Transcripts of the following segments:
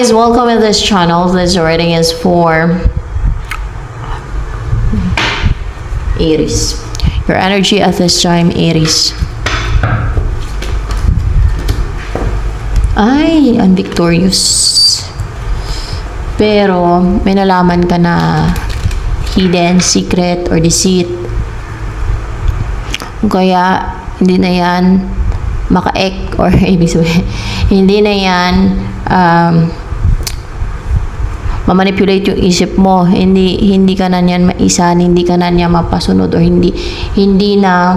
guys, welcome to this channel. This reading is for Aries. Your energy at this time, Aries. Ay, I'm victorious. Pero may nalaman ka na hidden, secret, or deceit. Kaya hindi na yan maka-ek or ibig sabihin, hindi na yan mamanipulate yung isip mo. Hindi ka na niyan maisan, hindi ka na niya mapasunod, or hindi na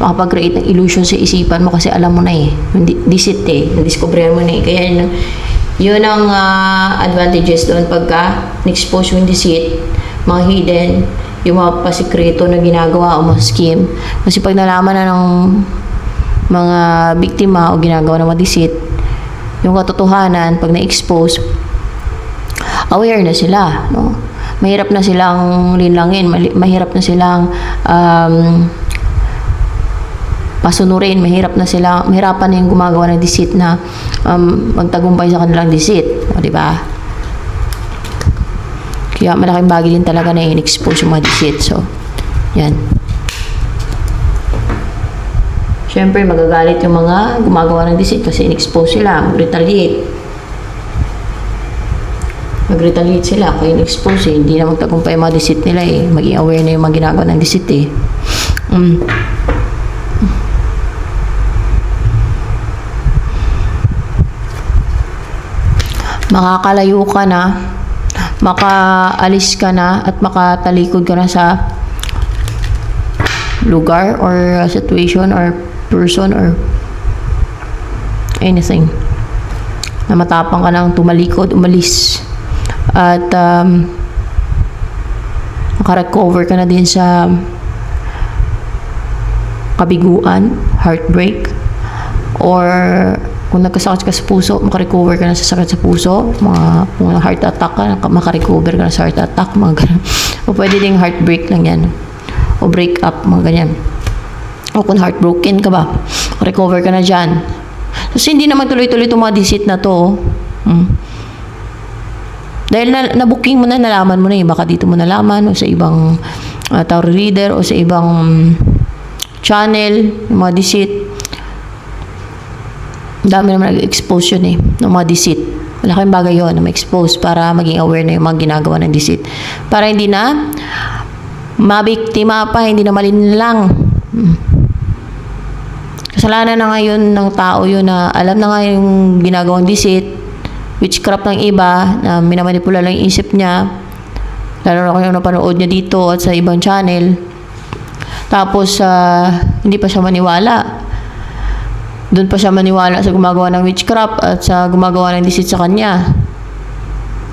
makapag-create ng illusion sa isipan mo kasi alam mo na hindi deceit nadiscover mo na kaya yun ang advantages doon pagka na-expose yung deceit, mga hidden, yung mga pasikreto na ginagawa o mga scheme. Kasi pag nalaman na ng mga biktima o ginagawa ng mga deceit, yung katotohanan, pag na-expose, aware na sila, no? Mahirap na silang linlangin, mahirap na silang pasunurin, mahirapan na yung gumagawa ng deceit na magtagumpay sa kanilang deceit, o diba? Kaya malaking bagay din talaga na in-expose yung mga deceit. So, yan. Siyempre, magagalit yung mga gumagawa ng deceit kasi in-expose sila, mag-retaliate sila kaya in-expose hindi na magtagumpay yung mga deceit nila maging aware na yung mga ginagawa ng deceit makakalayo ka na, makaalis ka na at makatalikod ka na sa lugar or situation or person or anything na matapang ka nang tumalikod, umalis at makarecover ka na din sa kabiguan, heartbreak, or kung nagkasakit ka sa puso, makarecover ka na sa sakit sa puso, mga heart attack ka, makarecover ka na sa heart attack, mga ganun. O pwede ding heartbreak lang yan. O break up, mga ganyan. O kung heartbroken ka ba, recover ka na dyan. Kasi hindi naman tuloy-tuloy itong mga deceit na to. Dahil na-booking mo na, nalaman mo na baka dito mo nalaman, o sa ibang tarot reader, o sa ibang channel, yung mga deceit. Dami naman nag-expose yun ng mga deceit. Malaking bagay yun na ma-expose para maging aware na yung mga ginagawa ng deceit. Para hindi na mabiktima pa, hindi na malinlang. Kasalanan na ngayon ng tao yun na alam na nga yung ginagawang deceit, witchcraft ng iba, na minamanipula lang yung isip niya, lalo na kung napanood niya dito at sa ibang channel. Tapos, hindi pa siya maniwala. Doon pa siya maniwala sa gumagawa ng witchcraft at sa gumagawa ng deceit sa kanya.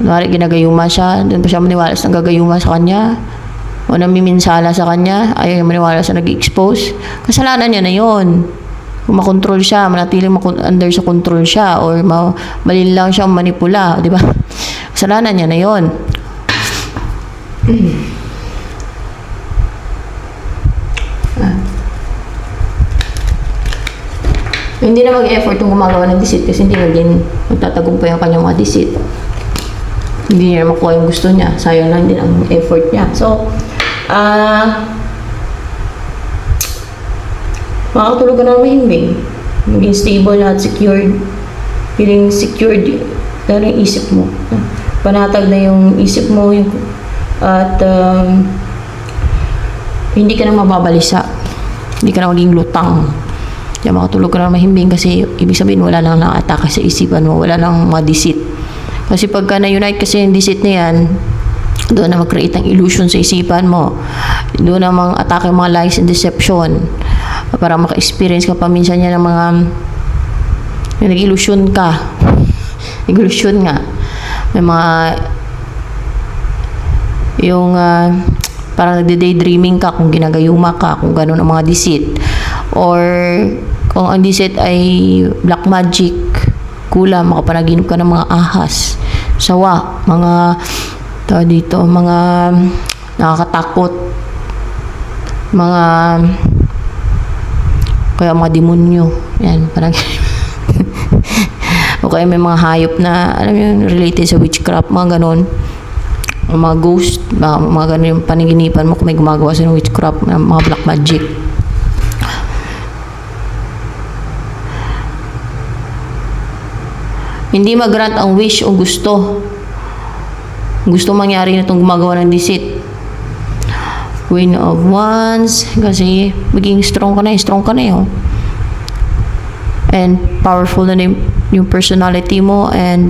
Kunwari, ginagayuma siya, doon pa siya maniwala sa gagayuma sa kanya, o namiminsala sa kanya, ayaw maniwala sa nag-expose. Kasalanan niya na yun. Kung makontrol siya, manatiling under sa control siya, or malinlang siya manipula, di ba? Kasalanan niya na yun. Hindi na mag-effort yung gumagawa ng deceit kasi hindi maging magtatagumpay ang kanyang mga deceit. Hindi niya makuha yung gusto niya. Sayang lang din ang effort niya. So, makakatulog ka na mahimbing. Maging stable at secured. Feeling secured. Lalo yung isip mo. Panatag na yung isip mo. At hindi ka na mababalisa. Hindi ka na maging lutang. Kaya makatulog ka na mahimbing kasi ibig sabihin wala nang nakatake sa isipan mo, wala nang mga deceit. Kasi pagka na-unite kasi yung deceit na yan, doon na mag-create ng illusion sa isipan mo. Doon na atake mga lies and deception. Para maka-experience ka pa minsan yan ng mga nag-illusion ka. Nag-illusion nga. May mga yung parang nagde-daydreaming ka kung ginagayuma ka, kung gano'n ang mga deceit. Or kung ang deceit ay black magic, kula, makapanaginip ka ng mga ahas, sawa, mga nakakatakot, mga kaya mga demonyo, yan, parang O kaya may mga hayop na, alam mo yun, related sa witchcraft, mga ganon. O mga ghost, mga ganon yung paniginipan mo kung may gumagawa sa witchcraft, mga black magic. Hindi mag-grant ang wish o gusto mangyari na itong gumagawa ng deceit. Queen of Wands, kasi maging strong ka na eh. And powerful na yung personality mo, and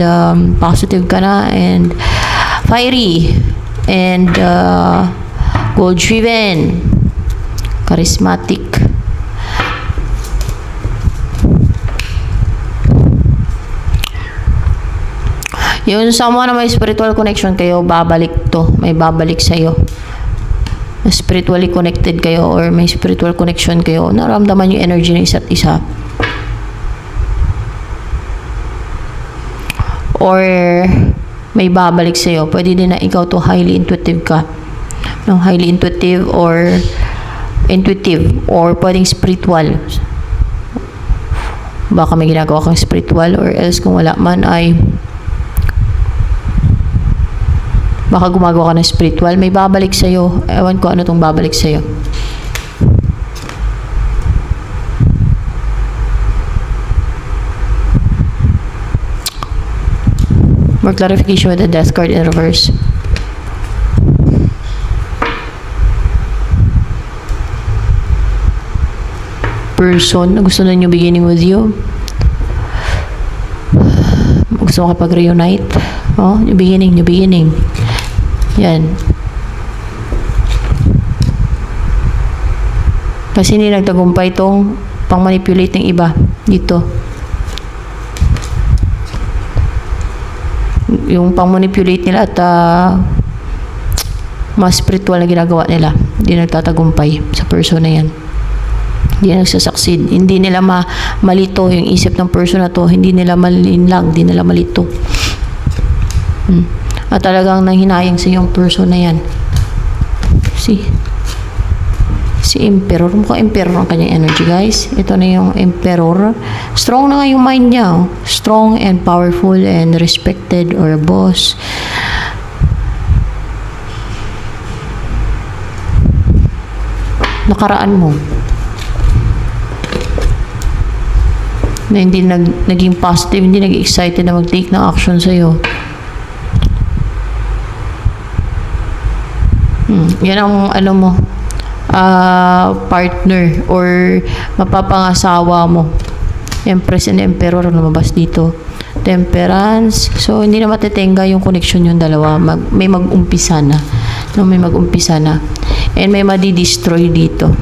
positive ka na, and fiery, and goal-driven, charismatic. Yung someone na may spiritual connection kayo, may babalik sa'yo. Spiritually connected kayo or may spiritual connection kayo, naramdaman yung energy ng isa't isa. Or may babalik sa'yo, pwede din na ikaw to highly intuitive ka. No, highly intuitive or pwedeng spiritual. Baka may ginagawa kang spiritual, or else kung wala man ay baka gumagawa ka ng spiritual, may babalik sa'yo. Ewan ko ano tong babalik sa'yo. More clarification with the death card in reverse. Person na gusto na nyo beginning with you. Gusto mo kapag-reunite. Oh, new beginning. Yan. Kasi hindi nagtagumpay itong pang-manipulate ng iba dito. Yung pang-manipulate nila at mas spiritual na ginagawa nila. Hindi nagtatagumpay sa person na yan. Hindi nagsasucceed. Hindi nila malito yung isip ng person na to. Hindi nila malinlang. Hindi nila malito. At talagang nanghinayang sa yung person na yan. Si Emperor. Mukhang Emperor ang kanyang energy, guys. Ito na yung Emperor. Strong na nga yung mind niya. Oh. Strong and powerful and respected or a boss. Nakaraan mo. Na hindi naging positive, hindi naging excited na mag-take ng action sa'yo. Yan ang partner or mapapangasawa mo. Empress and Emperor lumabas dito. Temperance. So, hindi na matitenga yung connection yung dalawa. May mag-umpisa na. No, may mag-umpisa na. And may madi-destroy dito.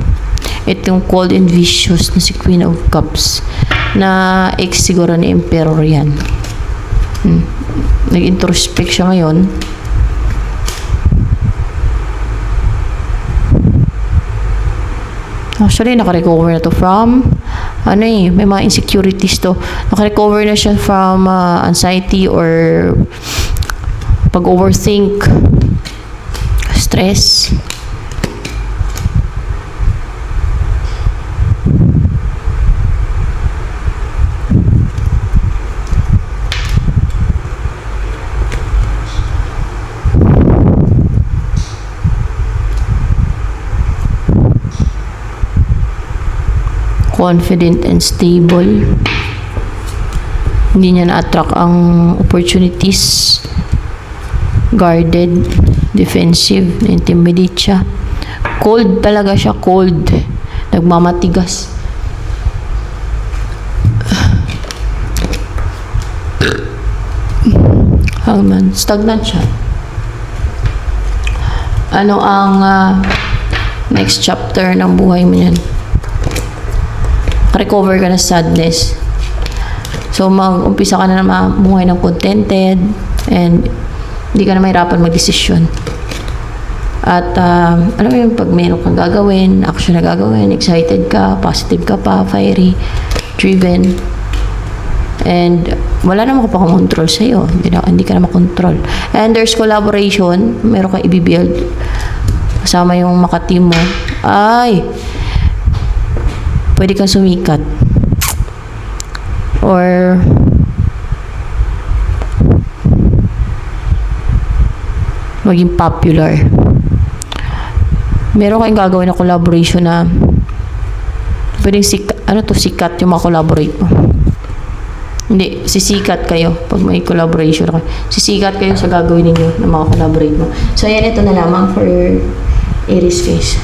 Itong cold and vicious na si Queen of Cups. Na ex siguro ni Emperor yan. Nag-introspect siya ngayon. Actually, nakarecover na to from may mga insecurities to. Nakarecover na siya from anxiety or pag-overthink, stress. Confident and stable. Hindi niya na-attract ang opportunities. Guarded, defensive, intimidate siya. Cold talaga siya, cold. Nagmamatigas. Stagnant siya. Ano ang next chapter ng buhay mo yan? Recover ka na sadness. So, mag-umpisa ka na mamuhay ng contented and hindi ka na mahirapan mag-desisyon. At, alam mo yun, pag mayroon kang gagawin, action na gagawin, excited ka, positive ka pa, fiery, driven, and wala naman ka pa control sa'yo. Hindi ka na makontrol. And there's collaboration. Meron kang i-build kasama yung makateam mo. Pwede kang sumikat. Or maging popular. Meron kayong gagawin na collaboration na pwedeng sikat yung mga-collaborate mo. Hindi, sisikat kayo pag may collaboration kayo. Sisikat kayo sa gagawin ninyo ng mga collaborate mo. So, ayan, ito na lamang for Aries case.